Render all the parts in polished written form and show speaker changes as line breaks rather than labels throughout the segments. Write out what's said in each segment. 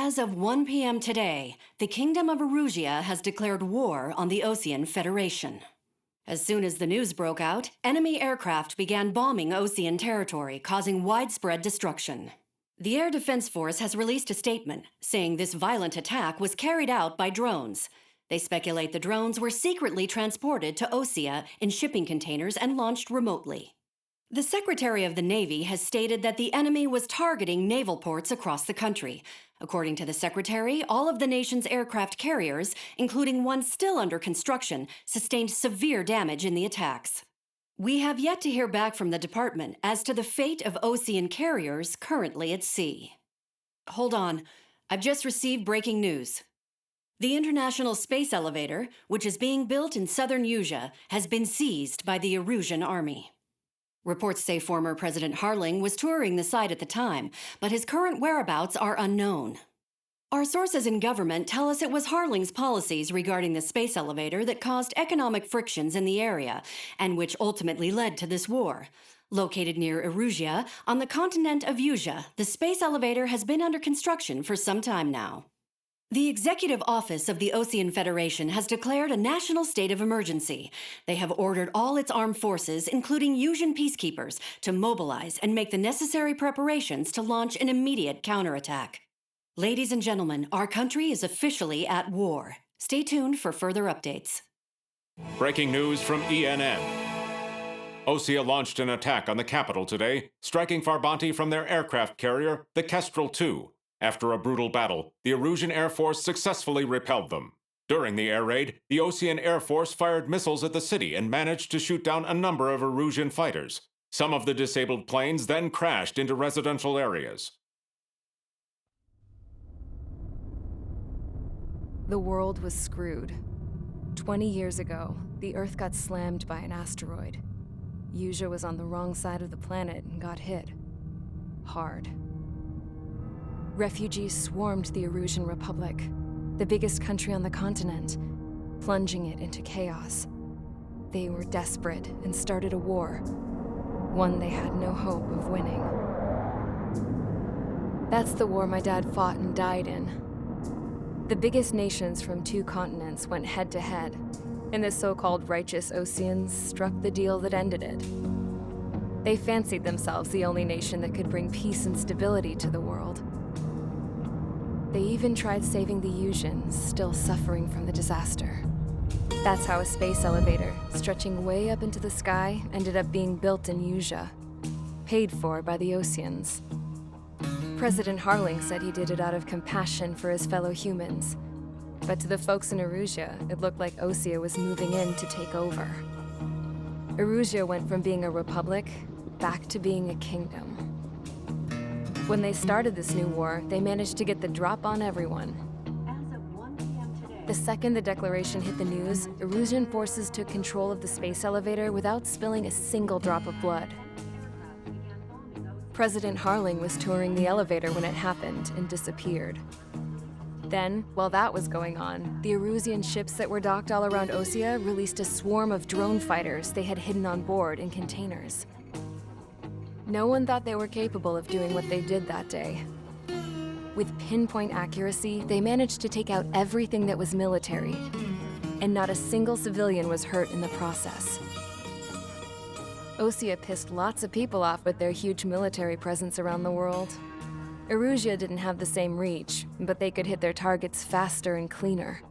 As of 1 p.m. today, the Kingdom of Erusia has declared war on the Osean Federation. As soon as the news broke out, enemy aircraft began bombing Osean territory, causing widespread destruction. The Air Defense Force has released a statement saying this violent attack was carried out by drones. They speculate the drones were secretly transported to Osea in shipping containers and launched remotely. The Secretary of the Navy has stated that the enemy was targeting naval ports across the country. According to the Secretary, all of the nation's aircraft carriers, including one still under construction, sustained severe damage in the attacks. We have yet to hear back from the department as to the fate of Osean carriers currently at sea. Hold on, I've just received breaking news. The International Space Elevator, which is being built in southern Usea, has been seized by the Erusian army. Reports say former President Harling was touring the site at the time, but his current whereabouts are unknown. Our sources in government tell us it was Harling's policies regarding the space elevator that caused economic frictions in the area, and which ultimately led to this war. Located near Erusia, on the continent of Usea, the space elevator has been under construction for some time now. The Executive Office of the Osean Federation has declared a national state of emergency. They have ordered all its armed forces, including Usian peacekeepers, to mobilize and make the necessary preparations to launch an immediate counterattack. Ladies and gentlemen, our country is officially at war. Stay tuned for further updates.
Breaking news from ENN. Osea launched an attack on the capital today, striking Farbanti from their aircraft carrier, the Kestrel II. After a brutal battle, the Erusian Air Force successfully repelled them. During the air raid, the Osean Air Force fired missiles at the city and managed to shoot down a number of Erusian fighters. Some of the disabled planes then crashed into residential areas.
The world was screwed. 20 years ago, the Earth got slammed by an asteroid. Usea was on the wrong side of the planet and got hit. Hard. Refugees swarmed the Erusian Republic, the biggest country on the continent, plunging it into chaos. They were desperate and started a war, one they had no hope of winning. That's the war my dad fought and died in. The biggest nations from 2 continents went head-to-head, and the so-called righteous Oseans struck the deal that ended it. They fancied themselves the only nation that could bring peace and stability to the world. They even tried saving the Usians, still suffering from the disaster. That's how a space elevator, stretching way up into the sky, ended up being built in Usea, paid for by the Oseans. President Harling said he did it out of compassion for his fellow humans. But to the folks in Erusia, it looked like Osea was moving in to take over. Erusia went from being a republic back to being a kingdom. When they started this new war, they managed to get the drop on everyone.
As of 1 p.m. today,
The second the declaration hit the news, Erusian forces took control of the space elevator without spilling a single drop of blood. President Harling was touring the elevator when it happened and disappeared. Then, while that was going on, the Erusian ships that were docked all around Osea released a swarm of drone fighters they had hidden on board in containers. No one thought they were capable of doing what they did that day. With pinpoint accuracy, they managed to take out everything that was military, and not a single civilian was hurt in the process. Osea pissed lots of people off with their huge military presence around the world. Erusia didn't have the same reach, but they could hit their targets faster and cleaner.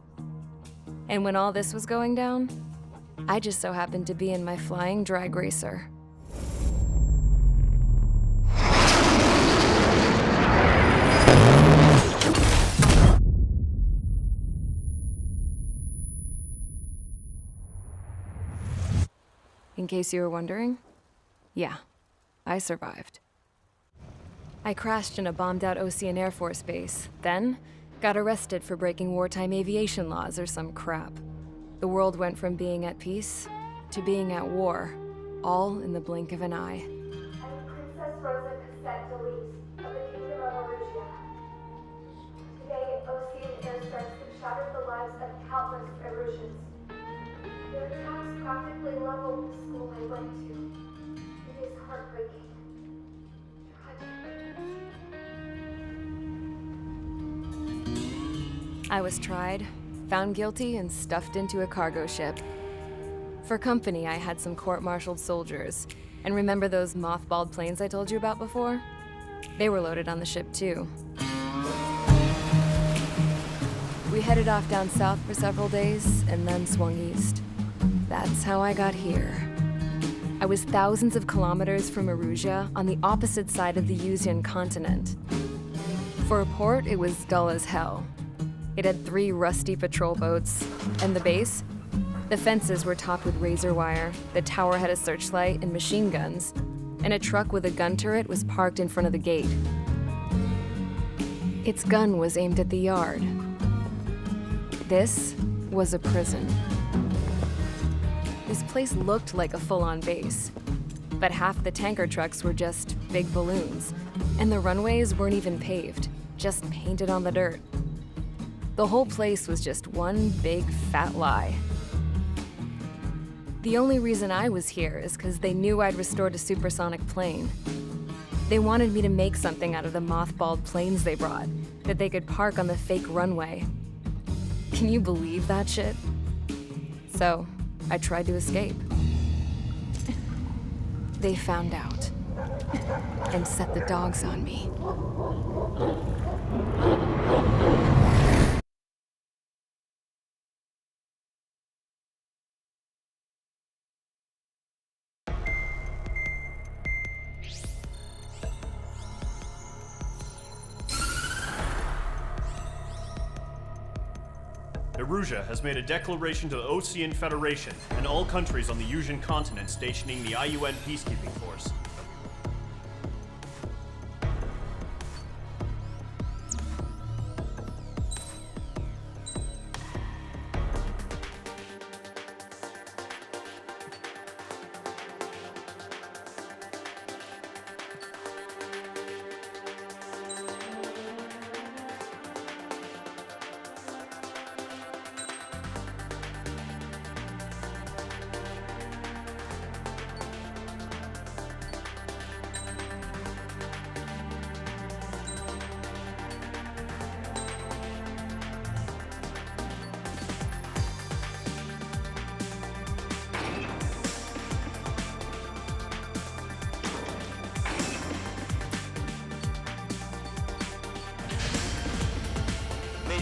And when all this was going down, I just so happened to be in my flying drag racer. In case you were wondering, yeah, I survived. I crashed in a bombed-out Osean Air Force base, then got arrested for breaking wartime aviation laws or some crap. The world went from being at peace to being at war, all in the blink of an eye.
I'm Princess Rosa Cassette Delise of the Kingdom of Erusia. Today, Osean airstrikes have shattered the lives of countless Erusians. Their attacks practically leveled the school I went to. It is heartbreaking. Tragic.
I was tried, found guilty, and stuffed into a cargo ship. For company, I had some court-martialed soldiers. And remember those mothballed planes I told you about before? They were loaded on the ship too. We headed off down south for several days, and then swung east. That's how I got here. I was thousands of kilometers from Erusia, on the opposite side of the Yuzian continent. For a port, it was dull as hell. It had 3 rusty patrol boats, and the base? The fences were topped with razor wire, the tower had a searchlight and machine guns, and a truck with a gun turret was parked in front of the gate. Its gun was aimed at the yard. This was a prison. This place looked like a full-on base, but half the tanker trucks were just big balloons, and the runways weren't even paved, just painted on the dirt. The whole place was just one big fat lie. The only reason I was here is because they knew I'd restored a supersonic plane. They wanted me to make something out of the mothballed planes they brought, that they could park on the fake runway. Can you believe that shit? So, I tried to escape. They found out, and set the dogs on me.
Erusia has made a declaration to the Osean Federation and all countries on the Yuzian continent stationing the IUN peacekeeping force.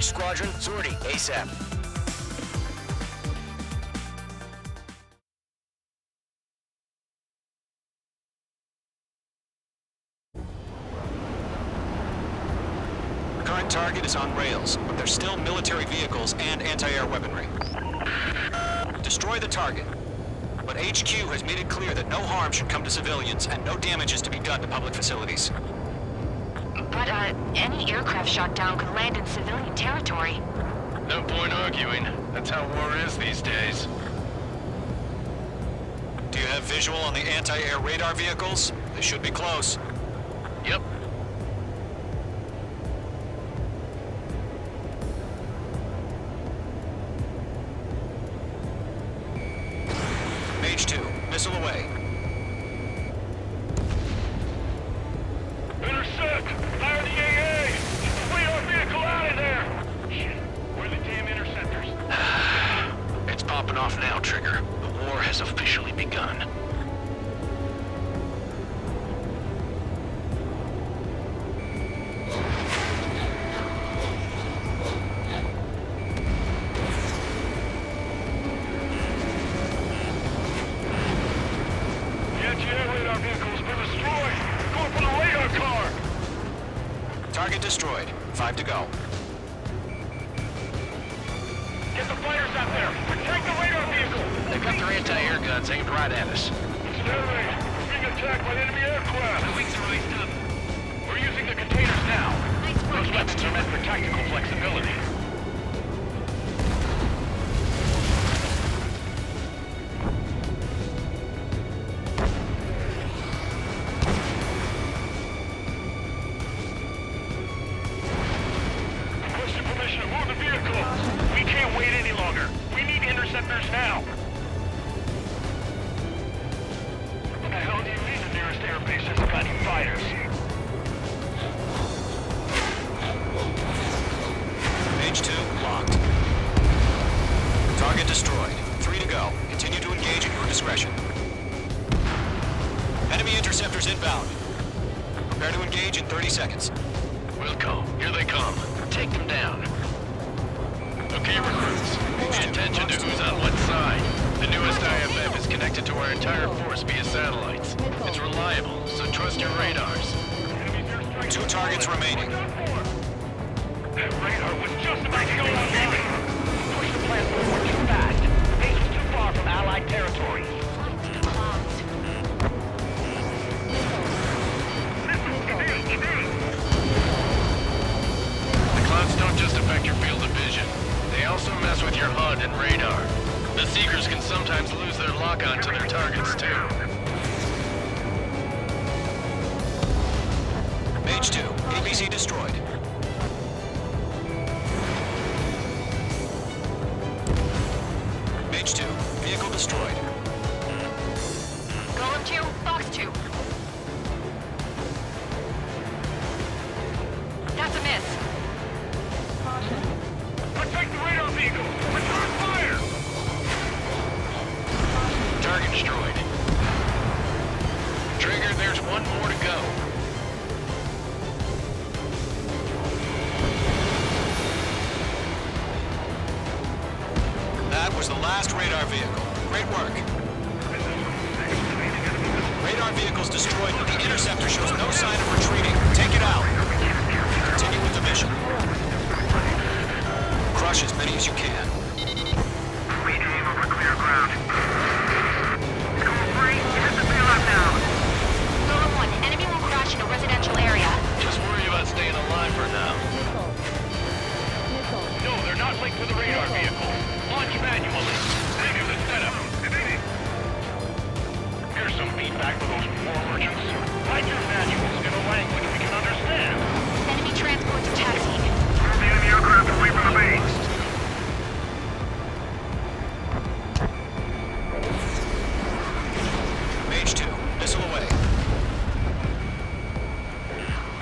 Squadron, sortie, ASAP. The current target is on rails, but there's still military vehicles and anti-air weaponry. Destroy the target, but HQ has made it clear that no harm should come to civilians and no damage is to be done to public facilities.
But, any aircraft shot down could land in civilian territory.
No point arguing. That's how war is these days.
Do you have visual on the anti-air radar vehicles? They should be close.
Yep.
Mage 2, missile away.
Intercept! Fire the AA! Get the radar vehicle out of there! Shit, where are the damn interceptors? It's popping off now, Trigger. The war has officially begun. The anti-air radar vehicles were destroyed! Going for the radar car!
Target destroyed. 5 to go.
Get the fighters out there! Protect the radar vehicle! They've got their anti-air guns aimed right at us. It's an air raid. We're being attacked by enemy aircraft. Moving through east up. We're using the containers now. Those weapons are meant for tactical flexibility. Requesting permission to move the vehicle. We can't wait any longer. We need interceptors now. What the hell do you mean the nearest airbase hasn't got any fighters?
Mage 2, locked. Target destroyed. 3 to go. Continue to engage at your discretion. Enemy interceptors inbound. Prepare to engage in 30 seconds.
Wilco, here they come. Take them down. Okay, recruits. Pay attention to who's on what side. The newest IFF is connected to our entire force via satellites. It's reliable, so trust your radars.
2 targets remaining.
That radar was just about to go online. Push the plant forward too fast. Base is too far from Allied territory. The clouds don't just affect your field of vision. They also mess with your HUD and radar. The Seekers can sometimes lose their lock-on to their targets, too.
Mage 2, ABC destroyed. Mage 2, vehicle destroyed.
Golem 2, Fox 2. That's a miss.
Protect the radar vehicle! Return fire! Target destroyed. Trigger, there's one more to go.
That was the last radar vehicle. Great work. Radar vehicle's destroyed, but the interceptor shows no sign of retreating. Take it out. Continue with the mission. Crush as many as you can.
We aim over clear ground. School free, hit the bailout now.
Golem 1, enemy will crash in a residential area.
Just worry about staying alive for now. No, they're not linked to the radar vehicle. Launch manually. Review the setup. Here's some feedback for those war merchants. Write your manuals in a language we can understand.
Enemy transports are taxiing.
Move the enemy aircraft away from the base.
Mage 2, missile away.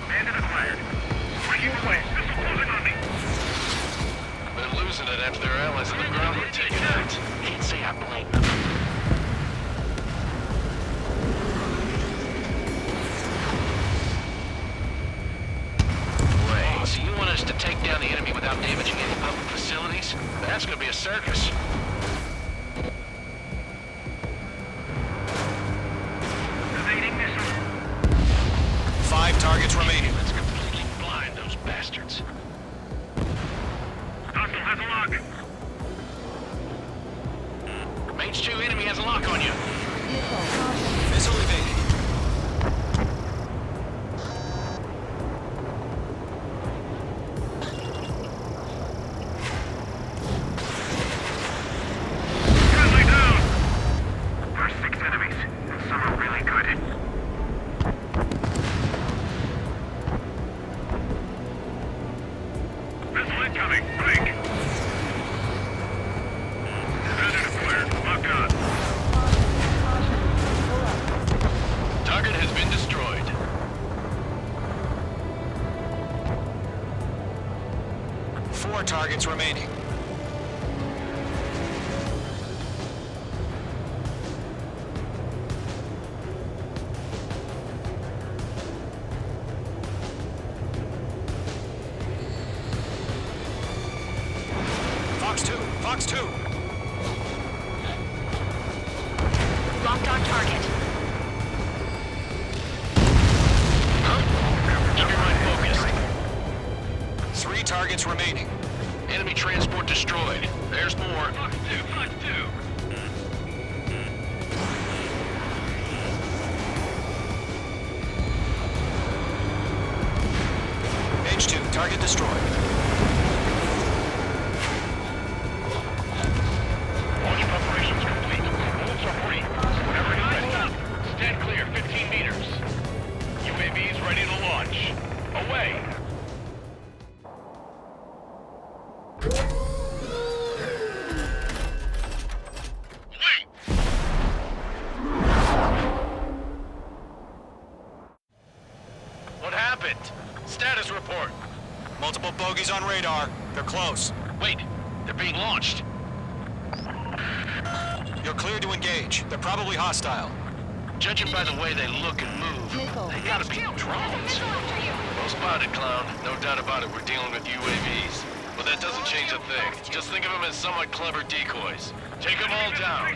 Bandit acquired. Breaking away. Missile closing on me. They're losing it after their allies on the ground were taken out. Can't say I blame them. Wait, so you want us to take down the enemy without damaging any public facilities? That's gonna be a circus. Evading missile.
5 targets remaining.
Let's completely blind those bastards. Hostile has a lock. Mage 2 enemy has a lock on you.
Missile evading.
Friendly down. There's 6 enemies, and some are really good. Missile incoming. Break. Bandit acquired. Locked on. Target has been destroyed.
Four targets remaining. Fox 2, Fox 2.
Locked on target.
Keep your mind focused.
3 targets remaining.
Enemy transport destroyed. There's more. Fox 2, Fox 2.
Mage 2, target destroyed.
Launch preparations complete. Bullets are free. Whenever you're ready. Stand clear, 15 meters. UAVs ready to launch. Away. Wait! What happened? Status report.
Multiple bogies on radar. They're close.
Wait, they're being launched.
You're cleared to engage. They're probably hostile.
Judging by the way they look and move, they gotta be drones. Well spotted, clown. No doubt about it, we're dealing with UAVs. But that doesn't change a thing. Just think of them as somewhat clever decoys. Take them all down.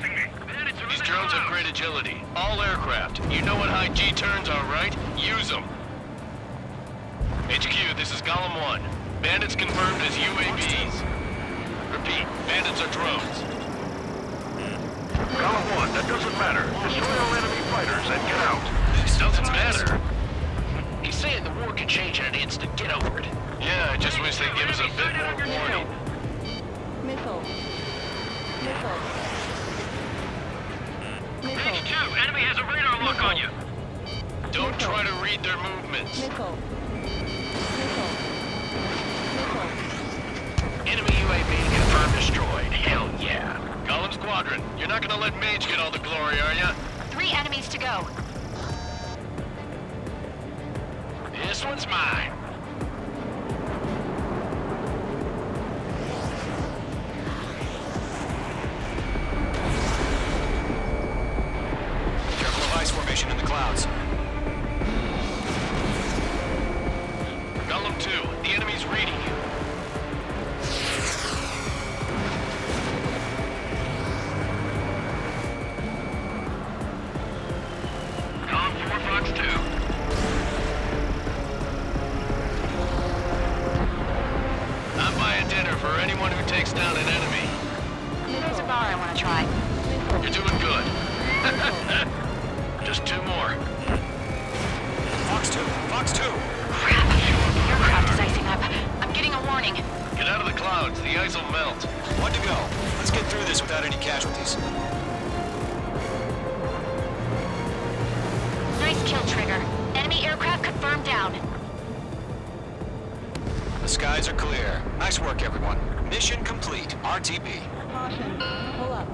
These drones have great agility. All aircraft. You know what high G turns are, right? Use them. HQ, this is Golem 1. Bandits confirmed as UAVs. Repeat, bandits are drones.
Golem 1, that doesn't matter. Destroy all enemy fighters and get out.
This doesn't matter. He's saying the war can change in an instant. Get over it. Yeah, I just wish they'd give us a bit more warning.
Missile.
H2, enemy has a radar lock on you. Don't try to read their movements. Enemy UAV confirmed destroyed. Hell yeah. Golem Squadron, you're not gonna let Mage get all the glory, are ya?
3 enemies to go.
This one's mine.
Careful of ice formation in the clouds.
Golem 2, the enemy's reading you.
Golem 4, Fox 2.
I'm buying dinner for anyone who takes down an enemy.
There's a bar I want to try.
You're doing good. Just 2 more.
Fox 2! Fox 2!
Crap. The aircraft is icing up. I'm getting a warning.
Get out of the clouds, the ice will melt.
One to go. Let's get through this without any casualties.
Nice kill, Trigger. Enemy aircraft confirmed down.
The skies are clear. Nice work, everyone. Mission complete. RTB.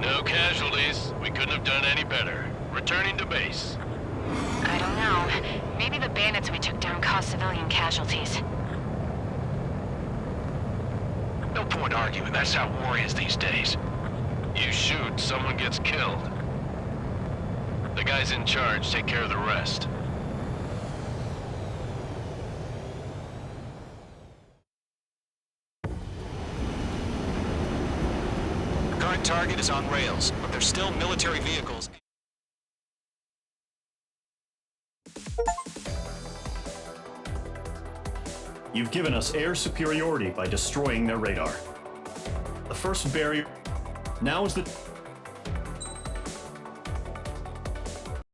No casualties. We couldn't have done any better. Returning to base.
I don't know. Maybe the bandits we took down caused civilian casualties.
No point arguing. That's how war is these days. You shoot, someone gets killed. The guys in charge take care of the rest.
Current target is on rails, but there's still military vehicles.
You've given us air superiority by destroying their radar. The first barrier. Now is the